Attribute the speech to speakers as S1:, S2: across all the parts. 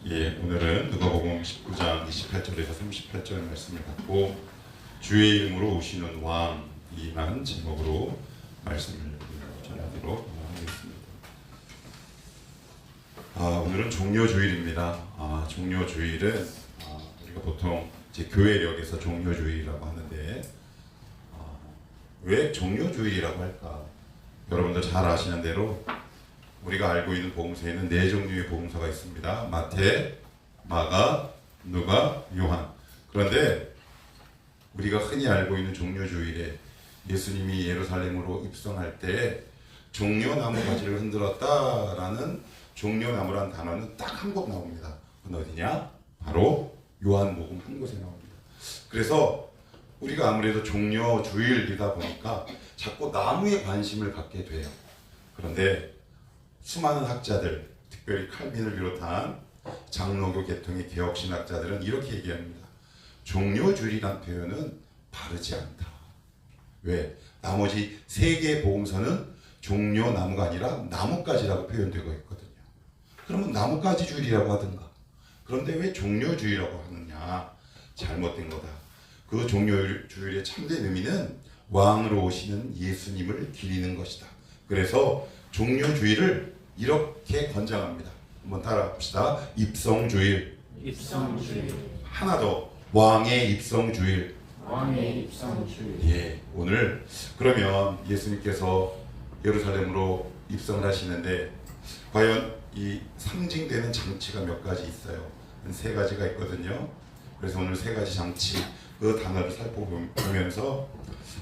S1: 예, 오늘은 누가복음 19장 28절에서 38절 말씀을 갖고 주의 이름으로 오시는 왕이라는 제목으로 말씀을 전하도록 하겠습니다. 오늘은 종료주일입니다. 종료주일은 우리가 보통 이제 교회력에서 종료주일이라고 하는데 왜 종료주일이라고 할까? 여러분들 잘 아시는 대로 우리가 알고 있는 복음서에는 네 종류의 복음서가 있습니다. 마태, 마가, 누가, 요한. 그런데 우리가 흔히 알고 있는 종료주일에 예수님이 예루살렘으로 입성할 때 종려나무 가지를 흔들었다라는 종려나무란 단어는 딱 한 곳 나옵니다. 그건 어디냐? 바로 요한복음 한 곳에 나옵니다. 그래서 우리가 아무래도 종료주일이다 보니까 자꾸 나무에 관심을 갖게 돼요. 그런데 수많은 학자들, 특별히 칼빈을 비롯한 장로교 계통의 개혁신학자들은 이렇게 얘기합니다. 종료주일이란 표현은 바르지 않다. 왜? 나머지 세 개의 복음서는 종려나무가 아니라 나뭇가지라고 표현되고 있거든요. 그러면 나뭇가지 주일이라고 하든가. 그런데 왜 종료주일이라고 하느냐? 잘못된 거다. 그 종료주일의 참된 의미는 왕으로 오시는 예수님을 기리는 것이다. 그래서 종료주일을 이렇게 권장합니다. 한번 따라합시다. 입성주일.
S2: 입성주일.
S1: 하나 더. 왕의 입성주일.
S2: 왕의 입성주일.
S1: 예, 오늘 그러면 예수님께서 예루살렘으로 입성을 하시는데 과연 이 상징되는 장치가 몇 가지 있어요. 세 가지가 있거든요. 그래서 오늘 세 가지 장치 그 단어를 살펴보면서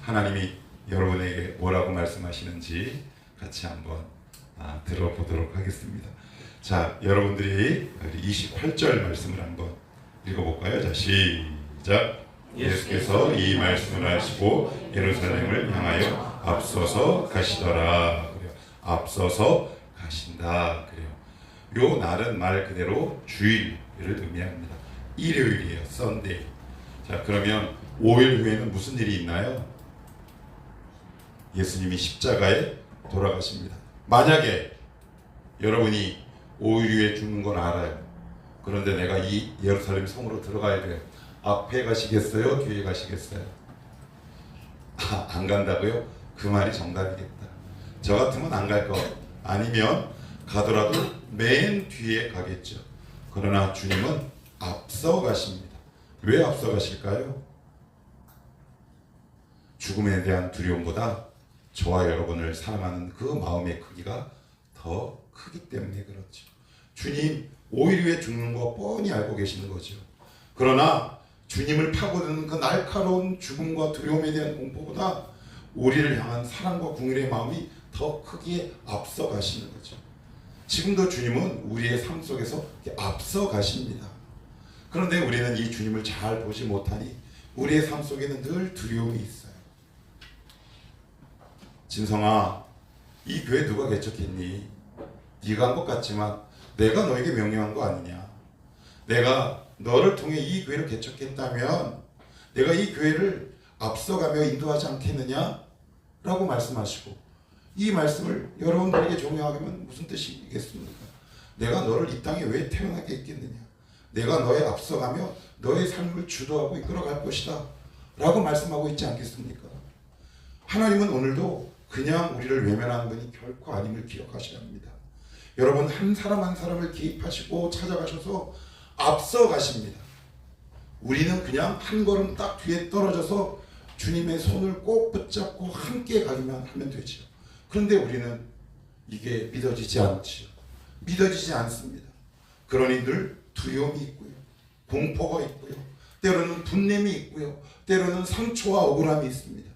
S1: 하나님이 여러분에게 뭐라고 말씀하시는지 같이 한번 들어보도록 하겠습니다. 자, 여러분들이 28절 말씀을 한번 읽어볼까요? 자, 시작. 예수께서 이 말씀을 하시고 예루살렘을 향하여 앞서서 가시더라. 그래요. 앞서서 가신다. 그래요. 요 날은 말 그대로 주일을 의미합니다. 일요일이에요. 썬데이. 자, 그러면 5일 후에는 무슨 일이 있나요? 예수님이 십자가에 돌아가십니다. 만약에 여러분이 5일 후에 죽는 건 알아요. 그런데 내가 이 예루살렘 성으로 들어가야 돼요. 앞에 가시겠어요? 뒤에 가시겠어요? 안 간다고요? 그 말이 정답이겠다. 저 같으면 안 갈 거. 아니면 가더라도 맨 뒤에 가겠죠. 그러나 주님은 앞서 가십니다. 왜 앞서 가실까요? 죽음에 대한 두려움보다 저와 여러분을 사랑하는 그 마음의 크기가 더 크기 때문에 그렇죠. 주님 5일 후에 죽는 거 뻔히 알고 계시는 거죠. 그러나 주님을 파고드는 그 날카로운 죽음과 두려움에 대한 공포보다 우리를 향한 사랑과 궁일의 마음이 더 크게 앞서 가시는 거죠. 지금도 주님은 우리의 삶 속에서 앞서 가십니다. 그런데 우리는 이 주님을 잘 보지 못하니 우리의 삶 속에는 늘 두려움이 있어요. 진성아, 이 교회 누가 개척했니? 네가 한 것 같지만 내가 너에게 명령한 거 아니냐? 내가 너를 통해 이 교회를 개척했다면 내가 이 교회를 앞서가며 인도하지 않겠느냐? 라고 말씀하시고 이 말씀을 여러분들에게 적용하게 하면 무슨 뜻이겠습니까? 내가 너를 이 땅에 왜 태어나게 했겠느냐? 내가 너에 앞서가며 너의 삶을 주도하고 이끌어갈 것이다 라고 말씀하고 있지 않겠습니까? 하나님은 오늘도 그냥 우리를 외면하는 분이 결코 아님을 기억하셔야 합니다. 여러분 한 사람 한 사람을 개입하시고 찾아가셔서 앞서 가십니다. 우리는 그냥 한 걸음 딱 뒤에 떨어져서 주님의 손을 꼭 붙잡고 함께 가기만 하면 되죠. 그런데 우리는 이게 믿어지지 않지요. 믿어지지 않습니다. 그러니 늘 두려움이 있고요. 공포가 있고요. 때로는 분냄이 있고요. 때로는 상처와 억울함이 있습니다.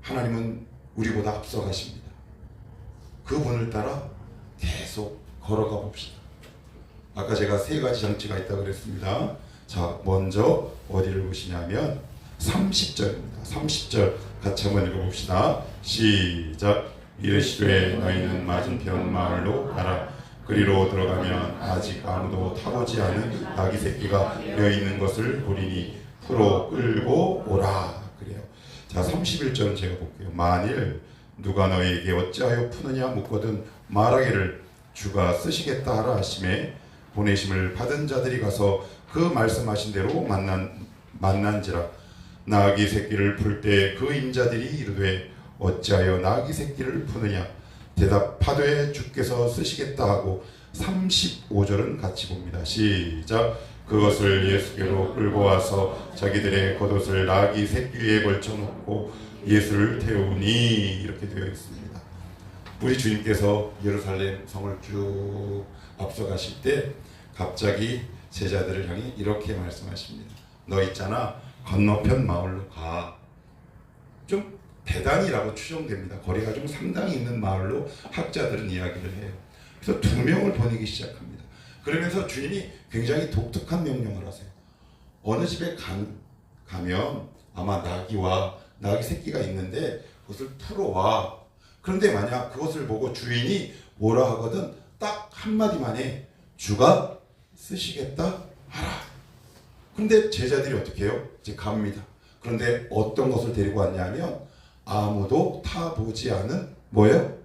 S1: 하나님은 우리보다 앞서 가십니다. 그분을 따라 계속 걸어가 봅시다. 아까 제가 세 가지 장치가 있다고 그랬습니다. 자, 먼저 어디를 보시냐면 30절입니다. 30절 같이 한번 읽어봅시다. 시작. 이르시되 너희는 맞은편 마을로 가라. 그리로 들어가면 아직 아무도 타보지 않은 나귀 새끼가 며 있는 것을 보리니 풀어 끌고 오라. 그래요. 자, 31절은 제가 볼게요. 만일 누가 너에게 어찌하여 푸느냐 묻거든 말하기를 주가 쓰시겠다 하라 하심에 보내심을 받은 자들이 가서 그 말씀하신 대로 만난지라. 나귀 새끼를 풀 때 그 인자들이 이르되 어찌하여 나귀 새끼를 푸느냐 대답하되 주께서 쓰시겠다 하고 35절은 같이 봅니다. 시작. 그것을 예수께로 끌고 와서 자기들의 겉옷을 나귀 새끼 위에 걸쳐놓고 예수를 태우니 이렇게 되어 있습니다. 우리 주님께서 예루살렘 성을 쭉 앞서가실 때 갑자기 제자들을 향해 이렇게 말씀하십니다. 너 있잖아, 건너편 마을로 가. 좀 대단이라고 추정됩니다. 거리가 좀 상당히 있는 마을로 학자들은 이야기를 해요. 그래서 2명을 보내기 시작합니다. 그러면서 주님이 굉장히 독특한 명령을 하세요. 어느 집에 가면 아마 나귀 새끼가 있는데 그것을 풀어와. 그런데 만약 그것을 보고 주인이 뭐라 하거든 딱 한마디만 해. 주가 쓰시겠다 하라. 그런데 제자들이 어떻게 해요? 이제 갑니다. 그런데 어떤 것을 데리고 왔냐면 아무도 타보지 않은 뭐예요?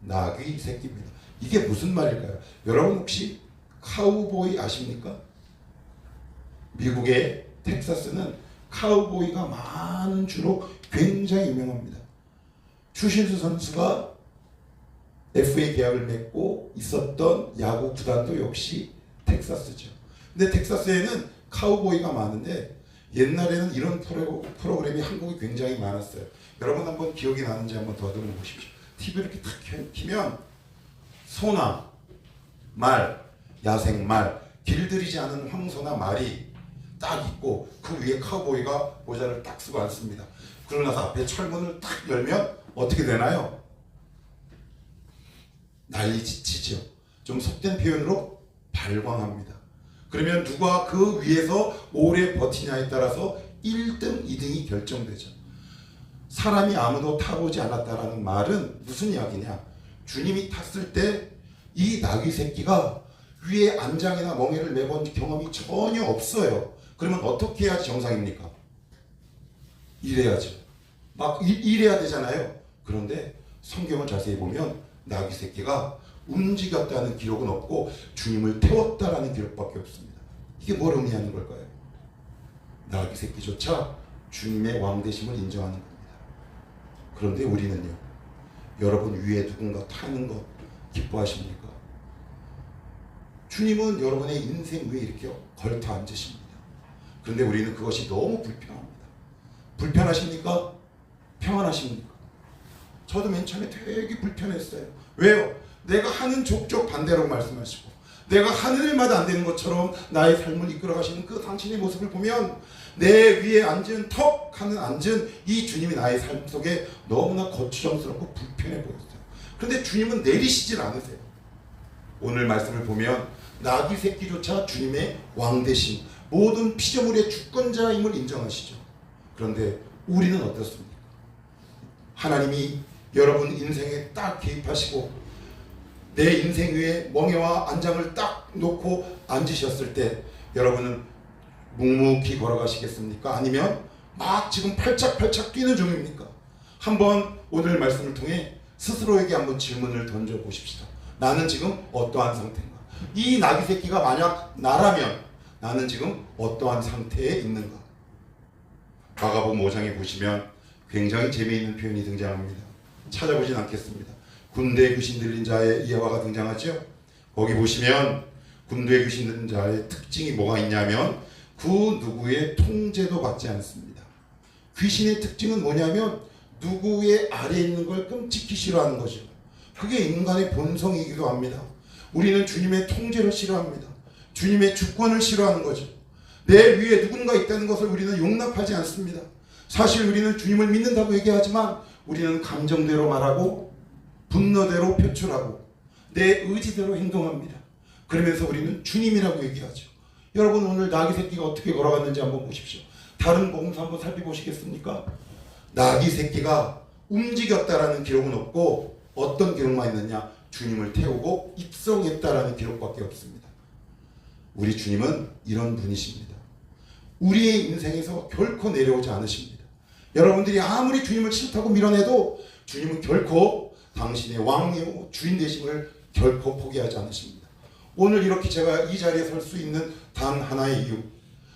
S1: 나귀 새끼입니다. 이게 무슨 말일까요? 여러분 혹시 카우보이 아십니까? 미국의 텍사스는 카우보이가 많은 주로 굉장히 유명합니다. 추신수 선수가 FA 계약을 맺고 있었던 야구 구단도 역시 텍사스죠. 근데 텍사스에는 카우보이가 많은데 옛날에는 이런 프로그램이 한국에 굉장히 많았어요. 여러분 한번 기억이 나는지 한번 더듬어 보십시오. TV를 이렇게 탁 켜면 소나 말, 야생말, 길들이지 않은 황소나 말이 딱 있고 그 위에 카우보이가 모자를 딱 쓰고 앉습니다. 그러고 나서 앞에 철문을 딱 열면 어떻게 되나요? 난리치죠. 좀 속된 표현으로 발광합니다. 그러면 누가 그 위에서 오래 버티냐에 따라서 1등, 2등이 결정되죠. 사람이 아무도 타보지 않았다라는 말은 무슨 이야기냐? 주님이 탔을 때 이 나귀 새끼가 위에 안장이나 멍에를 매본 경험이 전혀 없어요. 그러면 어떻게 해야지 정상입니까? 이래야죠. 막 이래야 되잖아요. 그런데 성경을 자세히 보면 나귀 새끼가 움직였다는 기록은 없고 주님을 태웠다라는 기록밖에 없습니다. 이게 뭘 의미하는 걸까요? 나귀 새끼조차 주님의 왕되심을 인정하는 겁니다. 그런데 우리는요, 여러분 위에 누군가 타는 것 기뻐하십니까? 주님은 여러분의 인생 위에 이렇게 걸터 앉으십니다. 그런데 우리는 그것이 너무 불편합니다. 불편하십니까? 평안하십니까? 저도 맨 처음에 되게 불편했어요. 왜요? 내가 하는 족족 반대로 말씀하시고 내가 하는 일마다 안 되는 것처럼 나의 삶을 이끌어 가시는 그 당신의 모습을 보면 내 위에 턱 하는 앉은 이 주님이 나의 삶 속에 너무나 거추장스럽고 불편해 보였어요. 그런데 주님은 내리시질 않으세요. 오늘 말씀을 보면 나귀 새끼조차 주님의 왕되신 모든 피조물의 주권자임을 인정하시죠. 그런데 우리는 어떻습니까? 하나님이 여러분 인생에 딱 개입하시고 내 인생 위에 멍에와 안장을 딱 놓고 앉으셨을 때 여러분은 묵묵히 걸어가시겠습니까? 아니면 막 지금 팔짝팔짝 뛰는 중입니까? 한번 오늘 말씀을 통해 스스로에게 한번 질문을 던져보십시다. 나는 지금 어떠한 상태인가? 이 나귀 새끼가 만약 나라면 나는 지금 어떠한 상태에 있는가? 마가복음 5장에 보시면 굉장히 재미있는 표현이 등장합니다. 찾아보진 않겠습니다. 군대에 귀신 들린 자의 예화가 등장하죠. 거기 보시면 군대에 귀신 들린 자의 특징이 뭐가 있냐면 그 누구의 통제도 받지 않습니다. 귀신의 특징은 뭐냐면 누구의 아래에 있는 걸 끔찍히 싫어하는 거죠. 그게 인간의 본성이기도 합니다. 우리는 주님의 통제를 싫어합니다. 주님의 주권을 싫어하는 거죠. 내 위에 누군가 있다는 것을 우리는 용납하지 않습니다. 사실 우리는 주님을 믿는다고 얘기하지만 우리는 감정대로 말하고 분노대로 표출하고 내 의지대로 행동합니다. 그러면서 우리는 주님이라고 얘기하죠. 여러분 오늘 나귀 새끼가 어떻게 걸어갔는지 한번 보십시오. 다른 복음서 한번 살펴보시겠습니까? 나귀 새끼가 움직였다라는 기록은 없고 어떤 기록만 있느냐? 주님을 태우고 입성했다라는 기록밖에 없습니다. 우리 주님은 이런 분이십니다. 우리의 인생에서 결코 내려오지 않으십니다. 여러분들이 아무리 주님을 싫다고 밀어내도 주님은 결코 당신의 왕이요 주인 되심을
S3: 결코 포기하지 않으십니다. 오늘 이렇게 제가 이 자리에 설 수 있는 단 하나의 이유,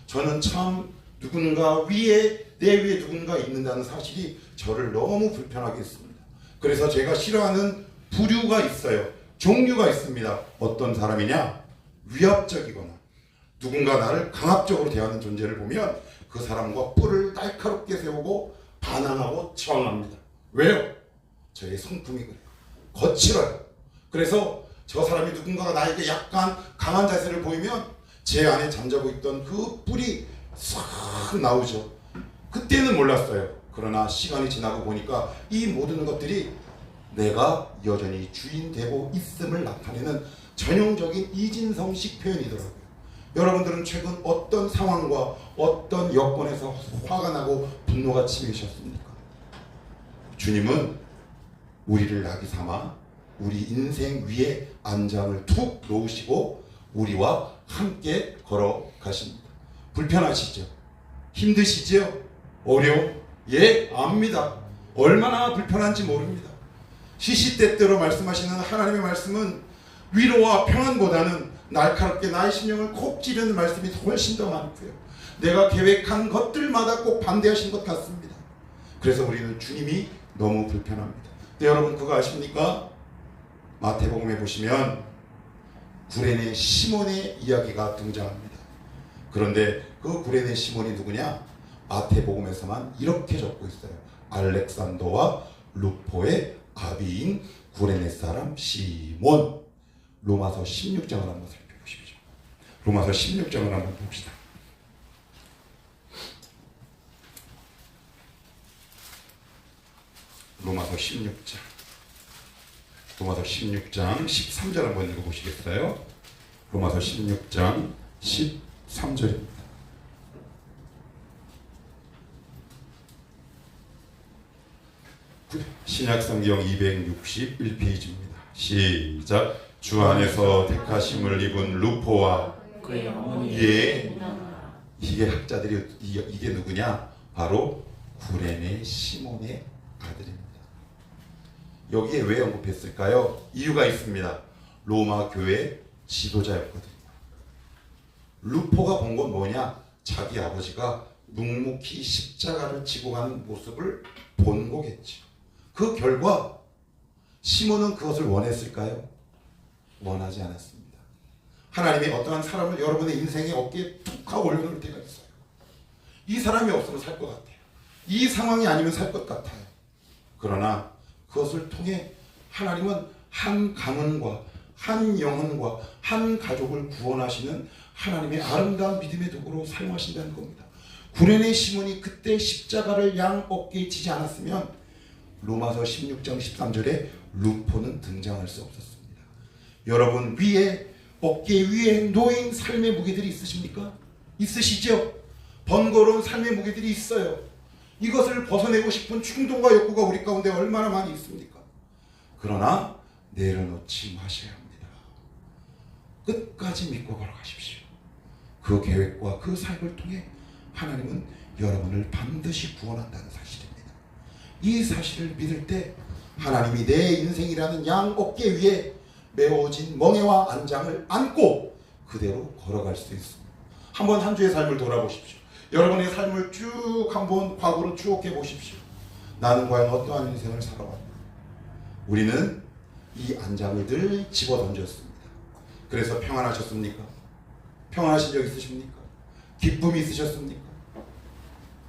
S3: 저는 참 누군가 위에, 내 위에 누군가 있는다는 사실이 저를 너무 불편하게 했습니다. 그래서 제가 싫어하는 부류가 있어요. 종류가 있습니다. 어떤 사람이냐? 위압적이거나 누군가 나를 강압적으로 대하는 존재를 보면 그 사람과 뿔을 날카롭게 세우고 반항하고 저항합니다. 왜요? 저의 성품이 그래요. 거칠어요. 그래서 저 사람이 누군가가 나에게 약간 강한 자세를 보이면 제 안에 잠자고 있던 그 뿔이 싹 나오죠. 그때는 몰랐어요. 그러나 시간이 지나고 보니까 이 모든 것들이 내가 여전히 주인 되고 있음을 나타내는 전형적인 이진성식 표현이더라고요. 여러분들은 최근 어떤 상황과 어떤 여건에서 화가 나고 분노가 치미셨습니까? 주님은 우리를 낙이 삼아 우리 인생 위에 안장을 툭 놓으시고 우리와 함께 걸어가십니다. 불편하시죠? 힘드시죠? 어려움? 예, 압니다. 얼마나 불편한지 모릅니다. 시시때때로 말씀하시는 하나님의 말씀은 위로와 평안보다는 날카롭게 나의 심령을 콕 찌르는 말씀이 훨씬 더 많고요. 내가 계획한 것들마다 꼭 반대하신 것 같습니다. 그래서 우리는 주님이 너무 불편합니다. 근데 여러분 그거 아십니까? 마태복음에 보시면 구레네 시몬의 이야기가 등장합니다. 그런데 그 구레네 시몬이 누구냐? 마태복음에서만 이렇게 적고 있어요. 알렉산더와 루포의 아비인 구레네 사람 시몬. 로마서 16장을 한번 살펴보십시오. 로마서 16장을 한번 봅시다. 로마서 16장 13절 한번 읽어보시겠어요? 로마서 16장 13절입니다. 신약성경 261페이지입니다. 시작. 주 안에서 택하심을 입은 루포와
S2: 그의 어머니
S3: 예, 이게 학자들이 이게 누구냐? 바로 구레네 시몬의 아들입니다. 여기에 왜 언급했을까요? 이유가 있습니다. 로마 교회 지도자였거든요. 루포가 본 건 뭐냐? 자기 아버지가 묵묵히 십자가를 지고 가는 모습을 본 거겠죠. 그 결과 시몬은 그것을 원했을까요? 원하지 않았습니다. 하나님이 어떠한 사람을 여러분의 인생의 어깨에 툭 하고 올려놓을 때가 있어요. 이 사람이 없으면 살 것 같아요. 이 상황이 아니면 살 것 같아요. 그러나 그것을 통해 하나님은 한 가문과 한 영혼과 한 가족을 구원하시는 하나님의 아름다운 믿음의 도구로 사용하신다는 겁니다. 구레네 시몬이 그때 십자가를 양 어깨에 지지 않았으면 로마서 16장 13절에 루포는 등장할 수 없었습니다. 여러분 위에 어깨 위에 놓인 삶의 무게들이 있으십니까? 있으시죠? 번거로운 삶의 무게들이 있어요. 이것을 벗어내고 싶은 충동과 욕구가 우리 가운데 얼마나 많이 있습니까? 그러나 내려놓지 마셔야 합니다. 끝까지 믿고 걸어가십시오. 그 계획과 그 삶을 통해 하나님은 여러분을 반드시 구원한다는 사실입니다. 이 사실을 믿을 때 하나님이 내 인생이라는 양 어깨 위에 메워진 멍에와 안장을 안고 그대로 걸어갈 수 있습니다. 한번 한 주의 삶을 돌아보십시오. 여러분의 삶을 쭉 한번 과거로 추억해 보십시오. 나는 과연 어떠한 인생을 살아왔나? 우리는 이 안장을 늘 집어 던졌습니다. 그래서 평안하셨습니까? 평안하신 적 있으십니까? 기쁨이 있으셨습니까?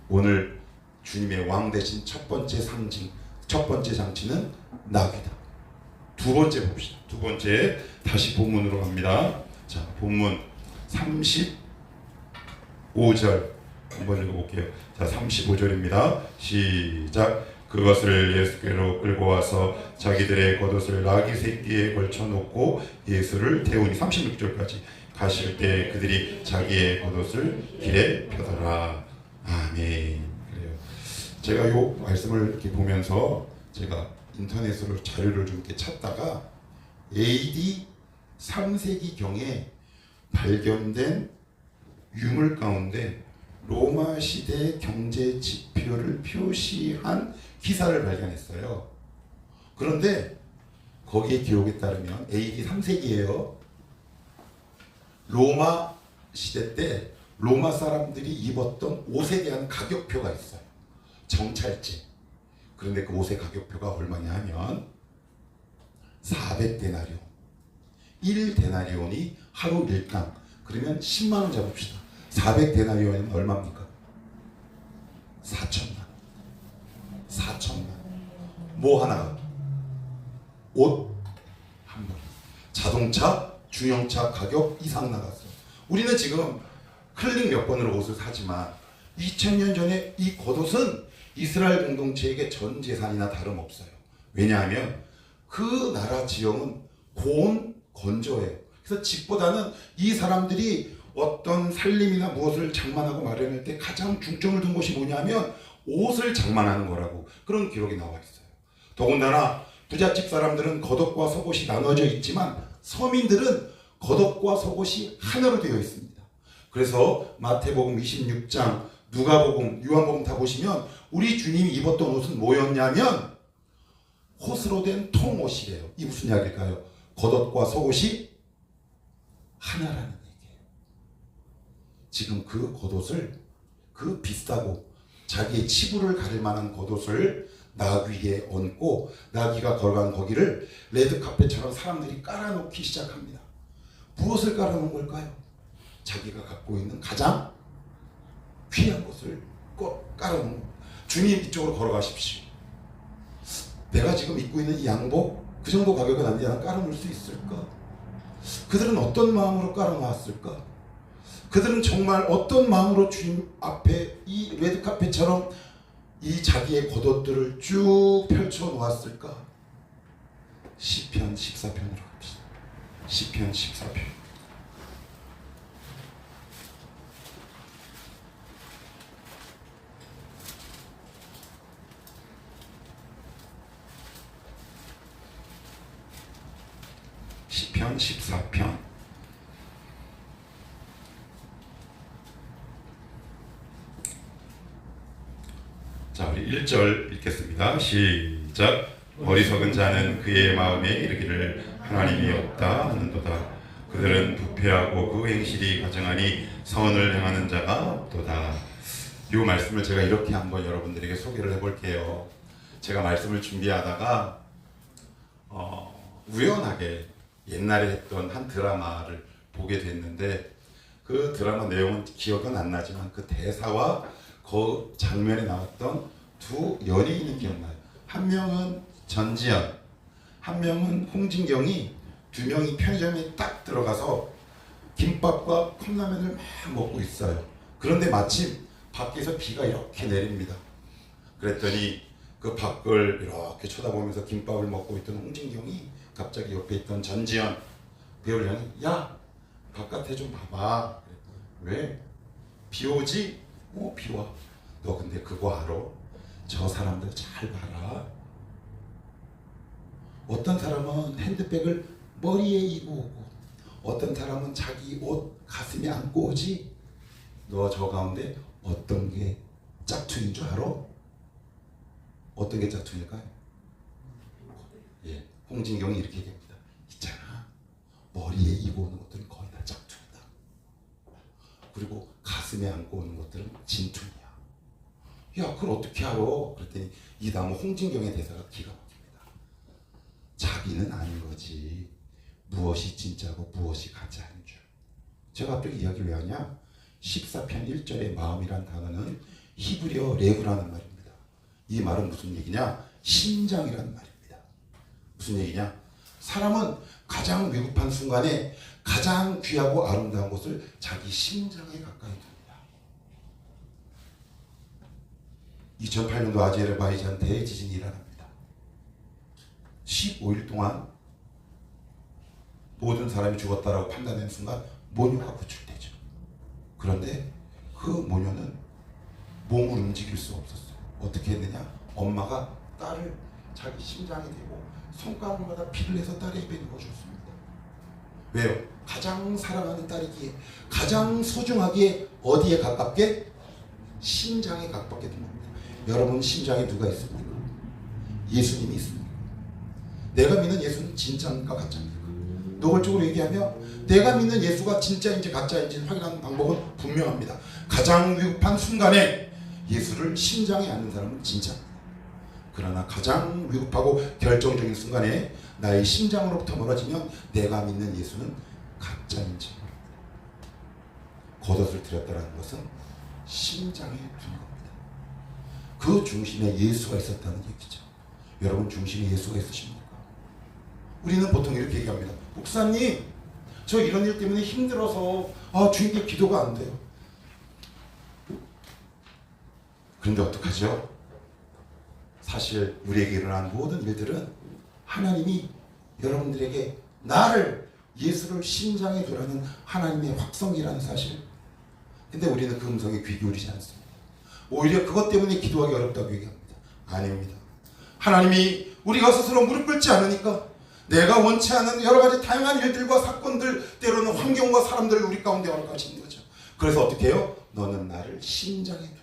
S3: 오늘 주님의 왕 대신 첫 번째 상징, 첫 번째 장치는 낙이다. 두 번째 봅시다. 두 번째 다시 본문으로 갑니다. 자, 본문 35절 한번 읽어볼게요. 자, 35절입니다. 시작. 그것을 예수께로 끌고 와서 자기들의 겉옷을 나귀 새끼에 걸쳐놓고 예수를 태우니 36절까지 가실 때 그들이 자기의 겉옷을 길에 펴더라. 아멘. 그래요. 제가 요 말씀을 이렇게 보면서 제가 인터넷으로 자료를 좀 이렇게 찾다가 AD 3세기 경에 발견된 유물 가운데 로마 시대 경제 지표를 표시한 기사를 발견했어요. 그런데 거기에 기록에 따르면 AD 3세기예요. 로마 시대 때 로마 사람들이 입었던 옷에 대한 가격표가 있어요. 정찰제. 그런데 그 옷의 가격표가 얼마냐 하면 400데나리온. 1데나리온이 하루 일당. 그러면 10만 원 잡읍시다. 400데나리온이면 얼마입니까? 4천만. 4천만. 뭐 하나가? 옷 한 벌. 자동차, 중형차 가격 이상 나갔어. 우리는 지금 클릭 몇 번으로 옷을 사지만 2000년 전에 이 겉옷은 이스라엘 공동체에게 전 재산이나 다름없어요. 왜냐하면 그 나라 지형은 고온 건조해요. 그래서 집보다는 이 사람들이 어떤 살림이나 무엇을 장만하고 마련할 때 가장 중점을 둔 것이 뭐냐면 옷을 장만하는 거라고 그런 기록이 나와 있어요. 더군다나 부잣집 사람들은 겉옷과 속옷이 나눠져 있지만 서민들은 겉옷과 속옷이 하나로 되어 있습니다. 그래서 마태복음 26장, 누가복음, 요한복음 다 보시면 우리 주님이 입었던 옷은 뭐였냐면 호스로 된 통옷이래요. 이 무슨 이야기일까요? 겉옷과 속옷이 하나라는 얘기예요. 지금 그 겉옷을, 그 비싸고 자기의 치부를 가릴 만한 겉옷을 나귀에 얹고 나귀가 걸어간 거기를 레드카펫처럼 사람들이 깔아놓기 시작합니다. 무엇을 깔아놓은 걸까요? 자기가 갖고 있는 가장 귀한 것을 꼭 깔아놓은 겁니다. 주님 이쪽으로 걸어가십시오. 내가 지금 입고 있는 이 양복 그 정도 가격은 아닌데 난 깔아놓을 수 있을까? 그들은 어떤 마음으로 깔아놓았을까? 그들은 정말 어떤 마음으로 주님 앞에 이 레드카펫처럼 이 자기의 겉옷들을 쭉 펼쳐 놓았을까? 시편 14편으로 갑시다. 시편 14편. 시편 14편. 자, 우리 1절 읽겠습니다. 시작. 어리석은 자는 그의 마음에 이르기를 하나님이 없다 하는도다. 그들은 부패하고 그 행실이 가증하니 선을 행하는 자가 없도다. 이 말씀을 제가 이렇게 한번 여러분들에게 소개를 해볼게요. 제가 말씀을 준비하다가 우연하게 옛날에 했던 한 드라마를 보게 됐는데 그 드라마 내용은 기억은 안 나지만 그 대사와 그 장면에 나왔던 두 연예인이 기억나요. 한 명은 전지현, 한 명은 홍진경이 두 명이 편의점에 딱 들어가서 김밥과 컵라면을 막 먹고 있어요. 그런데 마침 밖에서 비가 이렇게 내립니다. 그랬더니 그 밖을 이렇게 쳐다보면서 김밥을 먹고 있던 홍진경이 갑자기 옆에 있던 전지현 배우를 향해 야 바깥에 좀 봐봐. 왜? 비 오지? 비 와. 너 근데 그거 알아? 저 사람들 잘 봐라. 어떤 사람은 핸드백을 머리에 이고 오고 어떤 사람은 자기 옷 가슴에 안고 오지. 너 저 가운데 어떤 게 짝퉁인 줄 알아? 어떤 게 짝퉁일까요? 예, 홍진경이 이렇게 얘기합니다. 있잖아, 머리에 이고 오는 것들은 거의 다 짝퉁이다. 그리고 가슴에 안고 오는 것들은 진퉁이야. 야, 그걸 어떻게 알아? 그랬더니 이 다음 홍진경의 대사가 기가 막힙니다. 자기는 아는 거지 무엇이 진짜고 무엇이 가짜인 줄. 제가 갑자기 이야기를 왜 하냐? 14편 1절의 마음이란 단어는 히브리어 레브라는 말입니다. 이 말은 무슨 얘기냐? 심장이라는 말입니다. 무슨 얘기냐? 사람은 가장 위급한 순간에 가장 귀하고 아름다운 것을 자기 심장에 가까이 둡니다. 2008년도 아제르바이잔 대지진이 일어납니다. 15일 동안 모든 사람이 죽었다라고 판단된 순간 모녀가 구출되죠. 그런데 그 모녀는 몸을 움직일 수 없었어요. 어떻게 했느냐? 엄마가 딸을 자기 심장에 대고 손가락마다 피를 내서 딸의 입에 넣어줬습니다. 왜요? 가장 사랑하는 딸이기에, 가장 소중하기에 어디에 가깝게? 심장에 가깝게 둔 겁니다. 여러분 심장에 누가 있습니까? 예수님이 있습니다. 내가 믿는 예수는 진짜인가 가짜입니까? 노골적으로 얘기하면 내가 믿는 예수가 진짜인지 가짜인지 확인하는 방법은 분명합니다. 가장 위급한 순간에 예수를 심장에 안는 사람은 진짜입니다. 그러나 가장 위급하고 결정적인 순간에 나의 심장으로부터 멀어지면 내가 믿는 예수는 가짜인지 모릅니다. 겉옷을 드렸다는 것은 심장에 두는 겁니다. 그 중심에 예수가 있었다는 얘기죠. 여러분 중심에 예수가 있으십니까? 우리는 보통 이렇게 얘기합니다. 목사님, 저 이런 일 때문에 힘들어서 주님께 기도가 안 돼요. 그런데 어떡하죠? 사실 우리에게 일어난 모든 일들은 하나님이 여러분들에게 나를, 예수를 심장에 두라는 하나님의 확성이라는 사실. 근데 우리는 그 음성에 귀 기울이지 않습니다. 오히려 그것 때문에 기도하기 어렵다고 얘기합니다. 아닙니다. 하나님이 우리가 스스로 무릎 꿇지 않으니까 내가 원치 않은 여러 가지 다양한 일들과 사건들, 때로는 환경과 사람들을 우리 가운데 허락하시는 거죠. 그래서 어떻게 해요? 너는 나를 심장에 두라.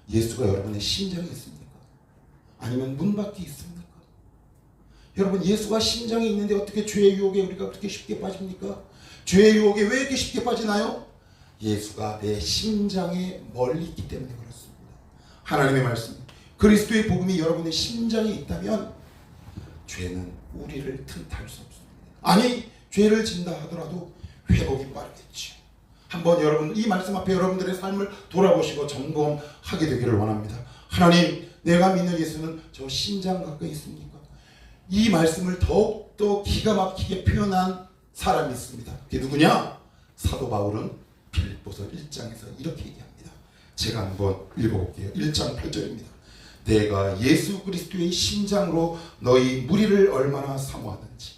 S3: 예수가 여러분의 심장에 있습니까? 아니면 문 밖에 있습니까? 여러분, 예수가 심장에 있는데 어떻게 죄의 유혹에 우리가 그렇게 쉽게 빠집니까? 죄의 유혹에 왜 이렇게 쉽게 빠지나요? 예수가 내 심장에 멀리 있기 때문에 그렇습니다. 하나님의 말씀, 그리스도의 복음이 여러분의 심장에 있다면 죄는 우리를 틈탈 수 없습니다. 아니, 죄를 진다 하더라도 회복이 빠르겠죠. 한번 여러분 이 말씀 앞에 여러분들의 삶을 돌아보시고 점검하게 되기를 원합니다. 하나님, 내가 믿는 예수는 저 심장 가까이 있습니까? 이 말씀을 더욱더 기가 막히게 표현한 사람이 있습니다. 그게 누구냐? 사도 바울은 빌립보서 1장에서 이렇게 얘기합니다. 제가 한번 읽어볼게요. 1장 8절입니다. 내가 예수 그리스도의 심장으로 너희 무리를 얼마나 사모하는지.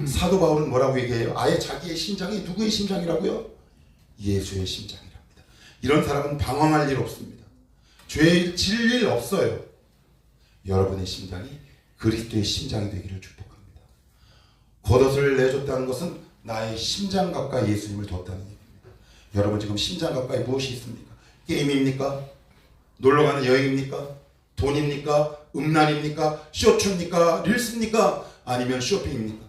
S3: 사도 바울은 뭐라고 얘기해요? 아예 자기의 심장이 누구의 심장이라고요? 예수의 심장이랍니다. 이런 사람은 방황할 일 없습니다. 죄 질 일 없어요. 여러분의 심장이 그리스도의 심장이 되기를 축복합니다. 겉옷을 내줬다는 것은 나의 심장 가까이 예수님을 뒀다는 얘기입니다. 여러분 지금 심장 가까이 무엇이 있습니까? 게임입니까? 놀러가는 여행입니까? 돈입니까? 음란입니까? 쇼츠입니까? 릴스입니까? 아니면 쇼핑입니까?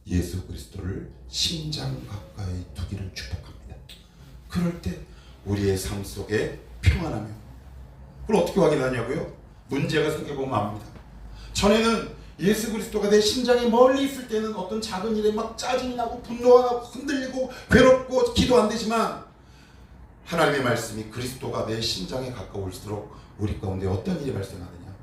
S3: 예수 그리스도를 심장 가까이 두기를 축복합니다. 그럴 때 우리의 삶 속에 평안하며, 그걸 어떻게 확인하냐고요? 문제가 생겨보면 압니다. 전에는 예수 그리스도가 내 심장에 멀리 있을 때는 어떤 작은 일에 막 짜증이 나고 분노가 나고 흔들리고 괴롭고 기도 안 되지만, 하나님의 말씀이 그리스도가 내 심장에 가까울수록 우리 가운데 어떤 일이 발생하느냐?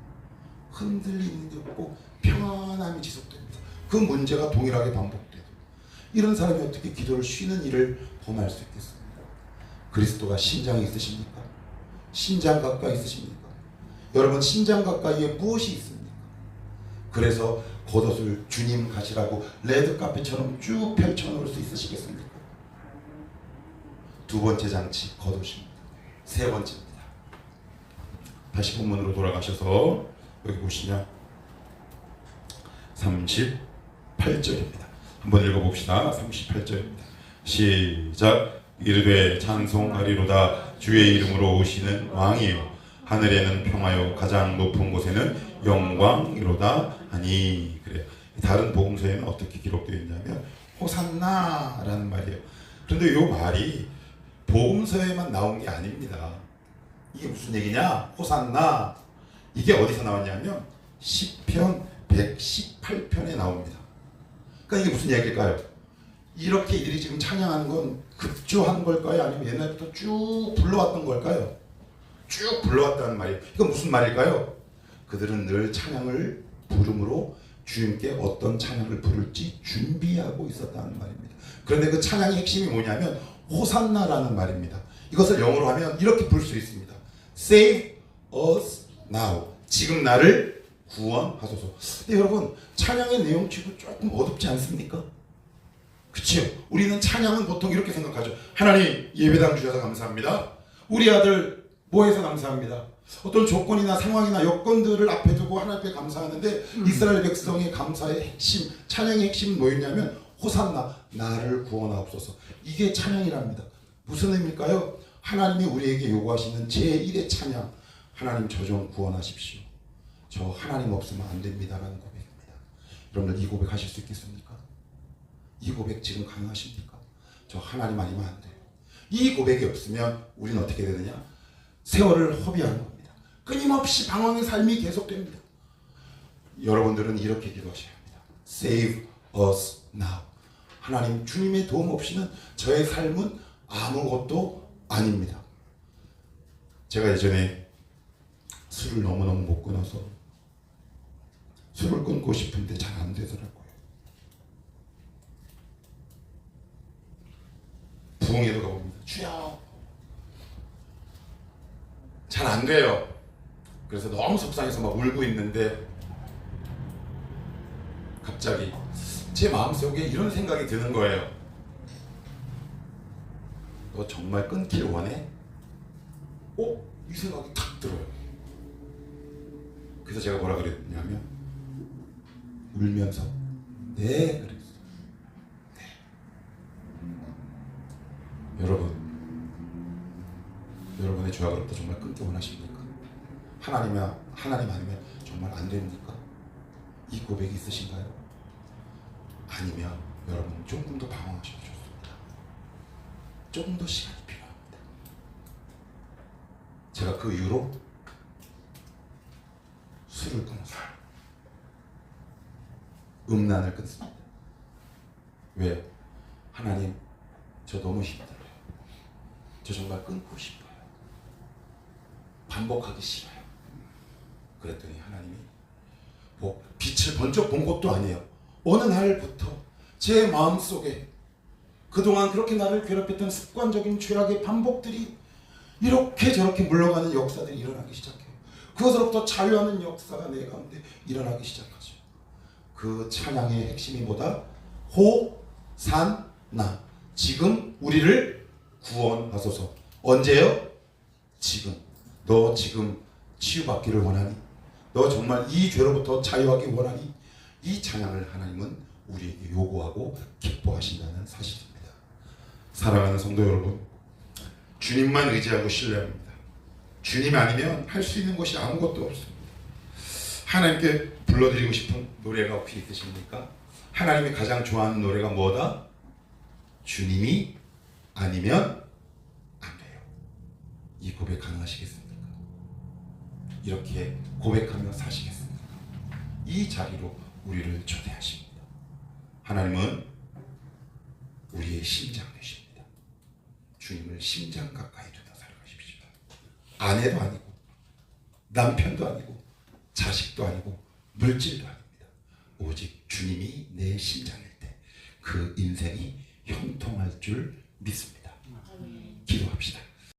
S3: 흔들리는 게 없고 평안함이 지속됩니다. 그 문제가 동일하게 반복돼도 이런 사람이 어떻게 기도를 쉬는 일을 범할 수 있겠습니까? 그리스도가 심장에 있으십니까? 심장 가까이 있으십니까? 여러분 심장 가까이에 무엇이 있습니까? 그래서 겉옷을 주님 가시라고 레드카펫처럼 쭉 펼쳐놓을 수 있으시겠습니까? 두 번째 장치 겉옷입니다. 세 번째입니다. 다시 본문으로 돌아가셔서 여기 보시면 38절입니다. 한번 읽어봅시다. 38절입니다. 시작. 이르되 찬송하리로다 주의 이름으로 오시는 왕이요 하늘에는 평화요 가장 높은 곳에는 영광이로다 하니. 그래요. 다른 복음서에는 어떻게 기록되어 있냐면 호산나라는 말이에요. 그런데 이 말이 복음서에만 나온 게 아닙니다. 이게 무슨 얘기냐? 호산나. 이게 어디서 나왔냐면 시편 118편에 나옵니다. 그러니까 이게 무슨 얘기일까요? 이렇게 이들이 지금 찬양하는 건 급조한 걸까요? 아니면 옛날부터 쭉 불러왔던 걸까요? 쭉 불러왔다는 말이에요. 이건 무슨 말일까요? 그들은 늘 찬양을 부름으로 주님께 어떤 찬양을 부를지 준비하고 있었다는 말입니다. 그런데 그 찬양의 핵심이 뭐냐면 호산나라는 말입니다. 이것을 영어로 하면 이렇게 부를 수 있습니다. Save us now. 지금 나를 구원하소서. 근데 여러분 찬양의 내용치고 조금 어둡지 않습니까? 그치요? 우리는 찬양은 보통 이렇게 생각하죠. 하나님 예배당 주셔서 감사합니다. 우리 아들 뭐 해서 감사합니다. 어떤 조건이나 상황이나 여건들을 앞에 두고 하나님 앞에 감사하는데 이스라엘 백성의 감사의 핵심, 찬양의 핵심은 뭐였냐면 호산나, 나를 구원하옵소서. 이게 찬양이랍니다. 무슨 의미일까요? 하나님이 우리에게 요구하시는 제1의 찬양, 하나님 저 좀 구원하십시오. 저 하나님 없으면 안 됩니다라는 고백입니다. 여러분들 이 고백 하실 수 있겠습니까? 이 고백 지금 가능하십니까? 저 하나님 아니면 안 돼요. 이 고백이 없으면 우리는 어떻게 되느냐? 세월을 허비하는 겁니다. 끊임없이 방황의 삶이 계속됩니다. 여러분들은 이렇게 기도하셔야 합니다. Save us now. 하나님, 주님의 도움 없이는 저의 삶은 아무것도 아닙니다. 제가 예전에 술을 너무너무 못 끊어서 술을 끊고 싶은데 잘 안 되더라고요. 부흥회도 가봅니다. 주여, 잘 안 돼요. 그래서 너무 속상해서 막 울고 있는데 갑자기 제 마음속에 이런 생각이 드는 거예요. 너 정말 끊길 원해? 이 생각이 탁 들어요. 그래서 제가 뭐라 그랬냐면 울면서 네 그랬어요. 네. 여러분의 죄악으로부터 정말 끊기 원하십니까? 하나님 아니면 정말 안 됩니까? 이 고백이 있으신가요? 아니면 여러분 조금 더 방황하셔도 좋습니다. 조금 더 시간이 필요합니다. 제가 그 이후로 술을 끊었어요. 음란을 끊습니다. 왜요? 하나님, 저 너무 힘들어요. 저 정말 끊고 싶어요. 반복하기 싫어요. 그랬더니 하나님이 빛을 번쩍 본 것도 아니에요. 어느 날부터 제 마음속에 그동안 그렇게 나를 괴롭혔던 습관적인 죄악의 반복들이 이렇게 저렇게 물러가는 역사들이 일어나기 시작해요. 그것으로부터 자유하는 역사가 내 가운데 일어나기 시작하죠. 그 찬양의 핵심이 뭐다? 호산나. 지금 우리를 구원하소서. 언제요? 지금. 너 지금 치유받기를 원하니? 너 정말 이 죄로부터 자유하기 원하니? 이 찬양을 하나님은 우리에게 요구하고 기뻐하신다는 사실입니다. 사랑하는 성도 여러분, 주님만 의지하고 신뢰합니다. 주님 아니면 할 수 있는 것이 아무것도 없습니다. 하나님께 불러드리고 싶은 노래가 혹시 있으십니까? 하나님이 가장 좋아하는 노래가 뭐다? 주님이 아니면 안 돼요. 이 고백 가능하시겠습니까? 이렇게 고백하며 사시겠습니까? 이 자리로 우리를 초대하십니다. 하나님은 우리의 심장 되십니다. 주님을 심장 가까이 두다 살아가십시오. 아내도 아니고 남편도 아니고 자식도 아니고 물질도 아닙니다. 오직 주님이 내 심장일 때 그 인생이 형통할 줄 믿습니다.